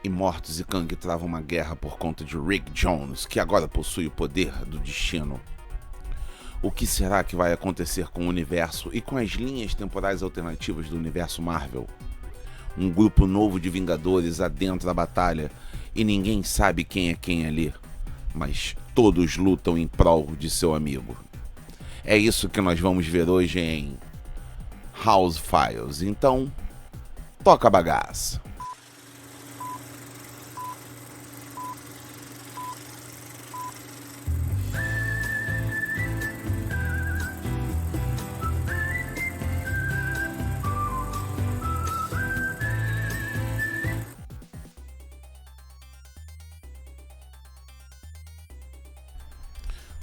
Immortus e Kang travam uma guerra por conta de Rick Jones, que agora possui o poder do destino. O que será que vai acontecer com o universo e com as linhas temporais alternativas do universo Marvel? Um grupo novo de Vingadores adentra a batalha e ninguém sabe quem é quem ali, mas todos lutam em prol de seu amigo. É isso que nós vamos ver hoje em House Files. Então, toca a bagaça.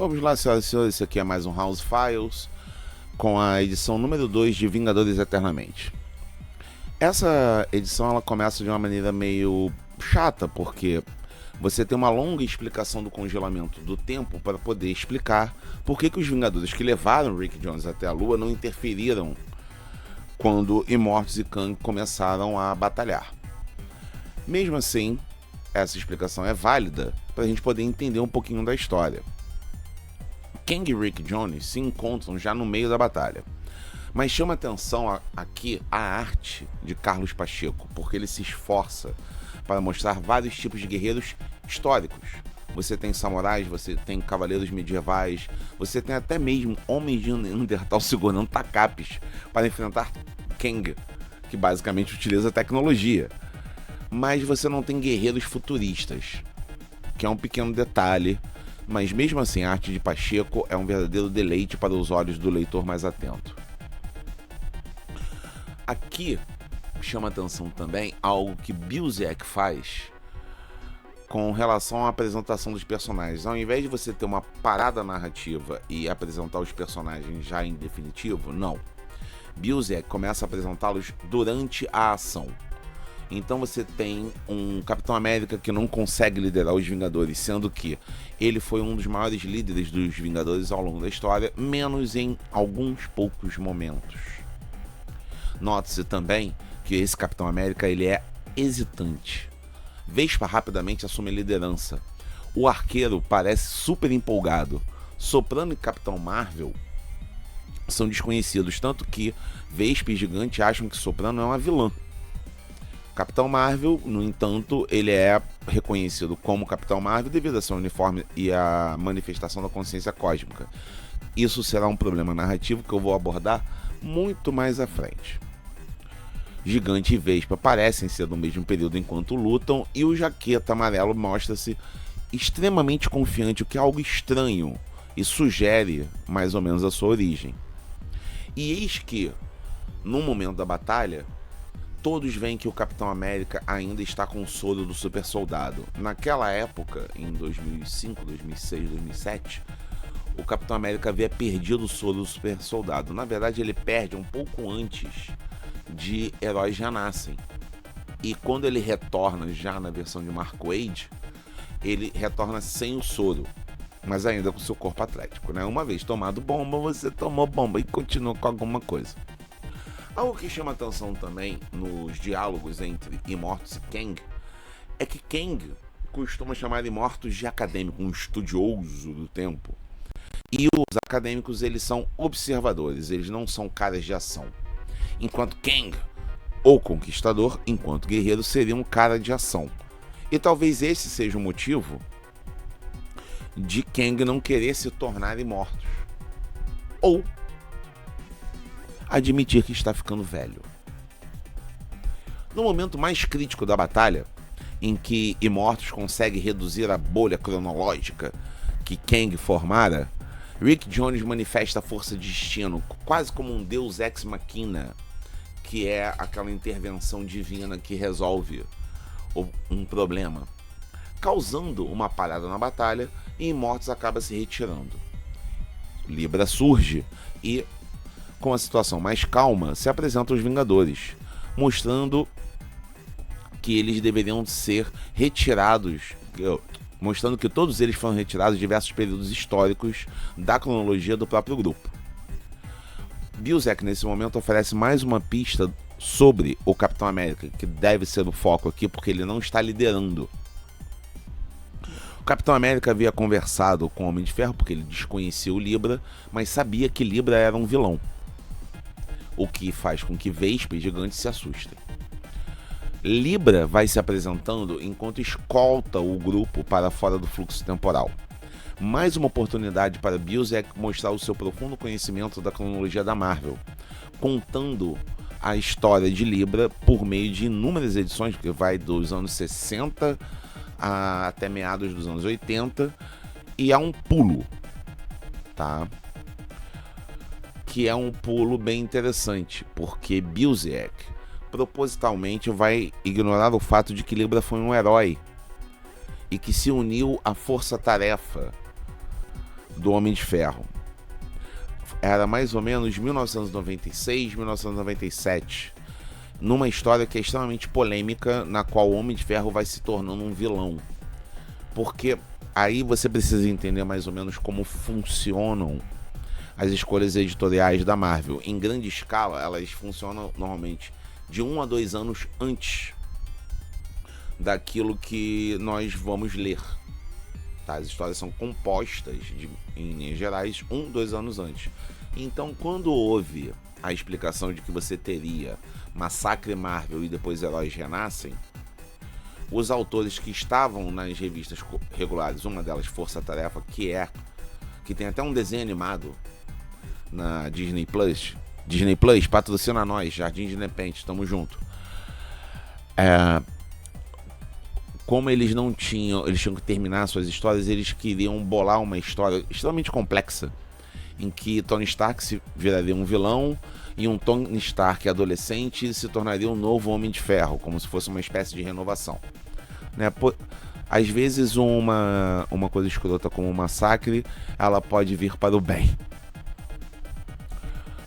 Vamos lá, senhoras e senhores, esse aqui é mais um House Files, com a edição número 2 de Vingadores Eternamente. Essa edição ela começa de uma maneira meio chata, porque você tem uma longa explicação do congelamento do tempo para poder explicar por que os Vingadores que levaram Rick Jones até a Lua não interferiram quando Immortus e Kang começaram a batalhar. Mesmo assim, essa explicação é válida para a gente poder entender um pouquinho da história. Kang e Rick Jones se encontram já no meio da batalha. Mas chama atenção aqui a arte de Carlos Pacheco, porque ele se esforça para mostrar vários tipos de guerreiros históricos. Você tem samurais, você tem cavaleiros medievais, você tem até mesmo homens de Neandertal segurando tacapes para enfrentar Kang, que basicamente utiliza tecnologia. Mas você não tem guerreiros futuristas, que é um pequeno detalhe. Mas mesmo assim, a arte de Pacheco é um verdadeiro deleite para os olhos do leitor mais atento. Aqui chama atenção também algo que Busiek faz com relação à apresentação dos personagens. Ao invés de você ter uma parada narrativa e apresentar os personagens já em definitivo, não. Busiek começa a apresentá-los durante a ação. Então você tem um Capitão América que não consegue liderar os Vingadores, sendo que ele foi um dos maiores líderes dos Vingadores ao longo da história, menos em alguns poucos momentos. Note-se também que esse Capitão América ele é hesitante. Vespa rapidamente assume a liderança. O Arqueiro parece super empolgado. Soprano e Capitão Marvel são desconhecidos, tanto que Vespa e Gigante acham que Soprano é uma vilã. Capitão Marvel, no entanto, ele é reconhecido como Capitão Marvel devido a seu uniforme e a manifestação da consciência cósmica. Isso será um problema narrativo que eu vou abordar muito mais à frente. Gigante e Vespa parecem ser do mesmo período enquanto lutam e o Jaqueta Amarelo mostra-se extremamente confiante, o que é algo estranho e sugere mais ou menos a sua origem. E eis que, no momento da batalha, todos veem que o Capitão América ainda está com o soro do super soldado. Naquela época, em 2005, 2006, 2007, o Capitão América havia perdido o soro do super soldado. Na verdade, ele perde um pouco antes de Heróis Já Nascem. E quando ele retorna já na versão de Mark Waid, ele retorna sem o soro, mas ainda com seu corpo atlético, né? Uma vez tomado bomba, você tomou bomba e continua com alguma coisa. Algo que chama atenção também nos diálogos entre Immortus e Kang é que Kang costuma chamar Immortus de acadêmico, um estudioso do tempo. E os acadêmicos, eles são observadores, eles não são caras de ação. Enquanto Kang, ou conquistador, enquanto guerreiro, seria um cara de ação. E talvez esse seja o motivo de Kang não querer se tornar Immortus. Ou admitir que está ficando velho. No momento mais crítico da batalha, em que Immortus consegue reduzir a bolha cronológica que Kang formara, Rick Jones manifesta a força de destino, quase como um deus ex machina, que é aquela intervenção divina que resolve um problema, causando uma parada na batalha e Immortus acaba se retirando. Libra surge e, com a situação mais calma, se apresentam os Vingadores, mostrando que eles deveriam ser retirados, mostrando que todos eles foram retirados em diversos períodos históricos da cronologia do próprio grupo. Busiek, nesse momento, oferece mais uma pista sobre o Capitão América, que deve ser o foco aqui, porque ele não está liderando. O Capitão América havia conversado com o Homem de Ferro, porque ele desconhecia o Libra, mas sabia que Libra era um vilão, o que faz com que Vespa e Gigante se assustem. Libra vai se apresentando enquanto escolta o grupo para fora do fluxo temporal. Mais uma oportunidade para Busiek mostrar o seu profundo conhecimento da cronologia da Marvel, contando a história de Libra por meio de inúmeras edições, porque vai dos anos 60 até meados dos anos 80, e há um pulo, tá? Que é um pulo bem interessante, porque Busiek propositalmente vai ignorar o fato de que Libra foi um herói e que se uniu à força-tarefa do Homem de Ferro. Era mais ou menos 1996, 1997, numa história que é extremamente polêmica, na qual o Homem de Ferro vai se tornando um vilão. Porque aí você precisa entender mais ou menos como funcionam as escolhas editoriais da Marvel. Em grande escala, elas funcionam normalmente de 1 a 2 anos antes daquilo que nós vamos ler. Tá? As histórias são compostas, em linhas gerais, 1, 2 anos antes. Então, quando houve a explicação de que você teria Massacre Marvel e depois Heróis Renascem, os autores que estavam nas revistas regulares, uma delas Força Tarefa, que tem até um desenho animado na Disney Plus. Disney Plus, patrocina nós, Jardim de Nepente, tamo junto. Como eles tinham que terminar suas histórias, eles queriam bolar uma história extremamente complexa, em que Tony Stark se viraria um vilão e um Tony Stark adolescente se tornaria um novo Homem de Ferro, como se fosse uma espécie de renovação, né? Às vezes uma coisa escrota como um massacre, ela pode vir para o bem.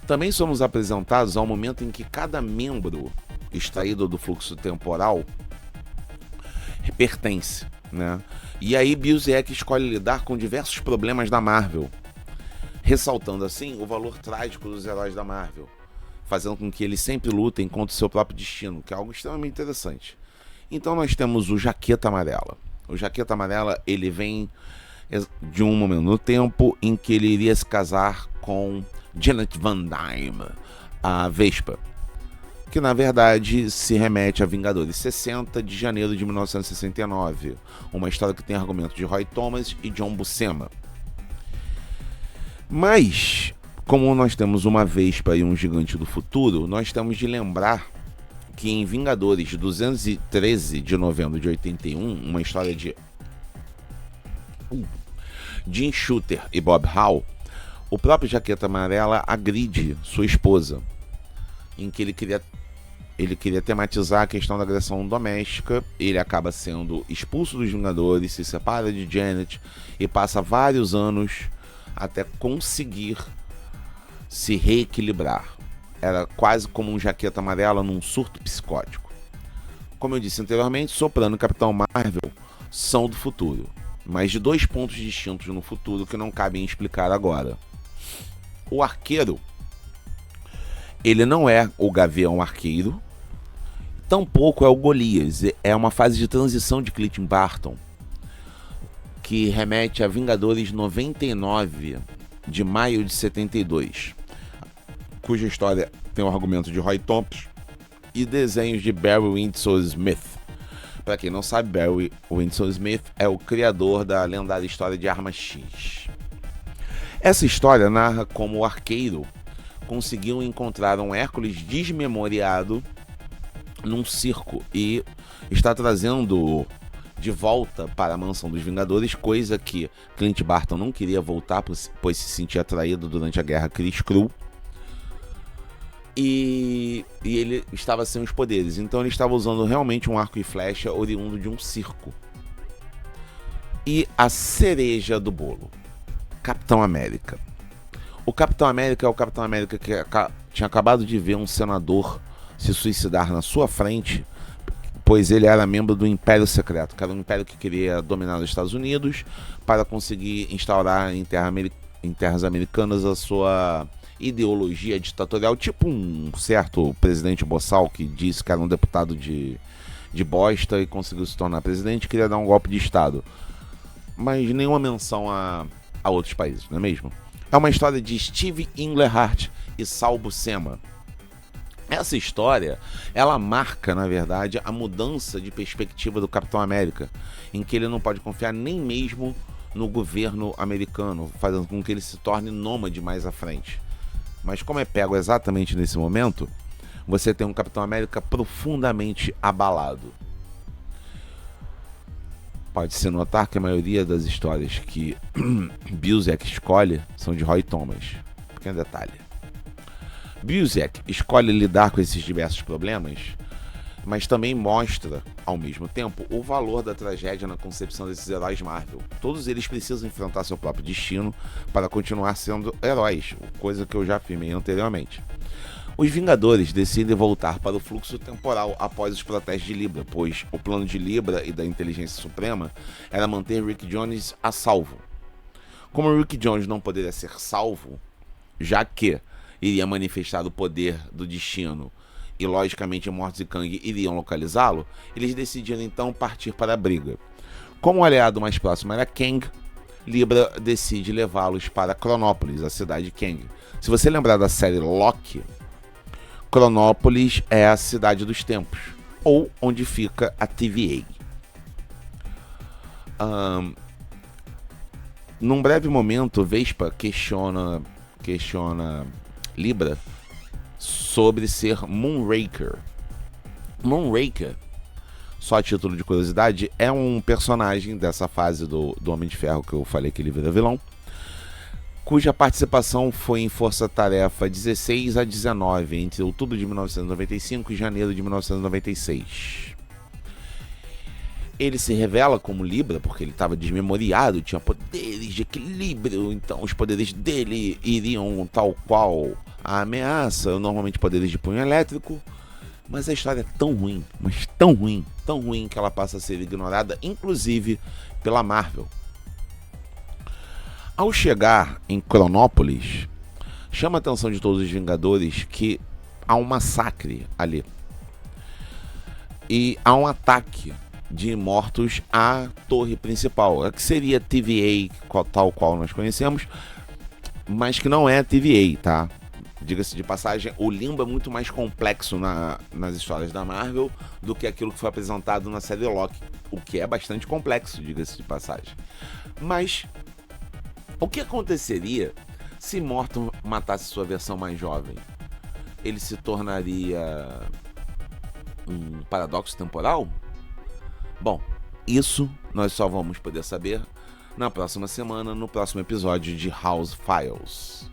Também somos apresentados ao momento em que cada membro extraído do fluxo temporal pertence, né? E aí Busiek escolhe lidar com diversos problemas da Marvel, ressaltando assim o valor trágico dos heróis da Marvel, fazendo com que eles sempre lutem contra o seu próprio destino, que é algo extremamente interessante. Então nós temos o Jaqueta Amarela. O Jaqueta Amarela, ele vem de um momento no tempo em que ele iria se casar com Janet Van Dyne, a Vespa, que na verdade se remete a Vingadores 60 de janeiro de 1969, uma história que tem argumento de Roy Thomas e John Buscema. Mas, como nós temos uma Vespa e um Gigante do Futuro, nós temos de lembrar que em Vingadores 213 de novembro de 81, uma história de Jim Shooter e Bob Hall, o próprio Jaqueta Amarela agride sua esposa, em que ele queria tematizar a questão da agressão doméstica. Ele acaba sendo expulso dos Vingadores, se separa de Janet e passa vários anos até conseguir se reequilibrar. Era quase como um Jaqueta Amarela num surto psicótico. Como eu disse anteriormente, Soprano e Capitão Marvel são do futuro, mas de dois pontos distintos no futuro que não cabem explicar agora. O Arqueiro, ele não é o Gavião Arqueiro, tampouco é o Golias. É uma fase de transição de Clint Barton, que remete a Vingadores 99, de maio de 72, cuja história tem o argumento de Roy Thomas e desenhos de Barry Windsor Smith. Para quem não sabe, Barry Windsor Smith é o criador da lendária história de Arma X. Essa história narra como o Arqueiro conseguiu encontrar um Hércules desmemoriado num circo e está trazendo de volta para a Mansão dos Vingadores, coisa que Clint Barton não queria voltar, pois se sentia atraído durante a Guerra Kree-Skrull. E ele estava sem os poderes, então ele estava usando realmente um arco e flecha oriundo de um circo. E a cereja do bolo, Capitão América. O Capitão América é o Capitão América que tinha acabado de ver um senador se suicidar na sua frente, pois ele era membro do Império Secreto, que era um império que queria dominar os Estados Unidos para conseguir instaurar em terras americanas a sua ideologia ditatorial, tipo um certo presidente Bossal que disse que era um deputado de bosta e conseguiu se tornar presidente, queria dar um golpe de Estado. Mas nenhuma menção a outros países, não é mesmo? É uma história de Steve Englehart e Sal Buscema. Essa história, ela marca, na verdade, a mudança de perspectiva do Capitão América, em que ele não pode confiar nem mesmo no governo americano, fazendo com que ele se torne nômade mais à frente. Mas como é pego exatamente nesse momento, você tem um Capitão América profundamente abalado. Pode-se notar que a maioria das histórias que Busiek escolhe são de Roy Thomas. Pequeno detalhe. Busiek escolhe lidar com esses diversos problemas, mas também mostra, ao mesmo tempo, o valor da tragédia na concepção desses heróis Marvel. Todos eles precisam enfrentar seu próprio destino para continuar sendo heróis, coisa que eu já afirmei anteriormente. Os Vingadores decidem voltar para o fluxo temporal após os protestos de Libra, pois o plano de Libra e da Inteligência Suprema era manter Rick Jones a salvo. Como Rick Jones não poderia ser salvo, já que iria manifestar o poder do destino e, logicamente, Mortos e Kang iriam localizá-lo, eles decidiram então partir para a briga. Como o aliado mais próximo era Kang, Libra decide levá-los para Cronópolis, a cidade de Kang. Se você lembrar da série Loki, Cronópolis é a cidade dos tempos, ou onde fica a TVA. Num breve momento, Vespa questiona Libra sobre ser Moonraker. Moonraker, só a título de curiosidade, é um personagem dessa fase do Homem de Ferro que eu falei que ele vira vilão, cuja participação foi em Força Tarefa 16 a 19, entre outubro de 1995 e janeiro de 1996. Ele se revela como Libra porque ele estava desmemoriado, tinha poderes de equilíbrio, então os poderes dele iriam tal qual a ameaça, normalmente poderes de punho elétrico, mas a história é tão ruim, mas tão ruim que ela passa a ser ignorada, inclusive pela Marvel. Ao chegar em Cronópolis, chama a atenção de todos os Vingadores que há um massacre ali e há um ataque de mortos à torre principal, que seria a TVA, tal qual nós conhecemos, mas que não é a TVA, tá? Diga-se de passagem, o Limbo é muito mais complexo nas histórias da Marvel do que aquilo que foi apresentado na série Loki, o que é bastante complexo, diga-se de passagem. Mas o que aconteceria se Morton matasse sua versão mais jovem? Ele se tornaria um paradoxo temporal? Bom, isso nós só vamos poder saber na próxima semana, no próximo episódio de House Files.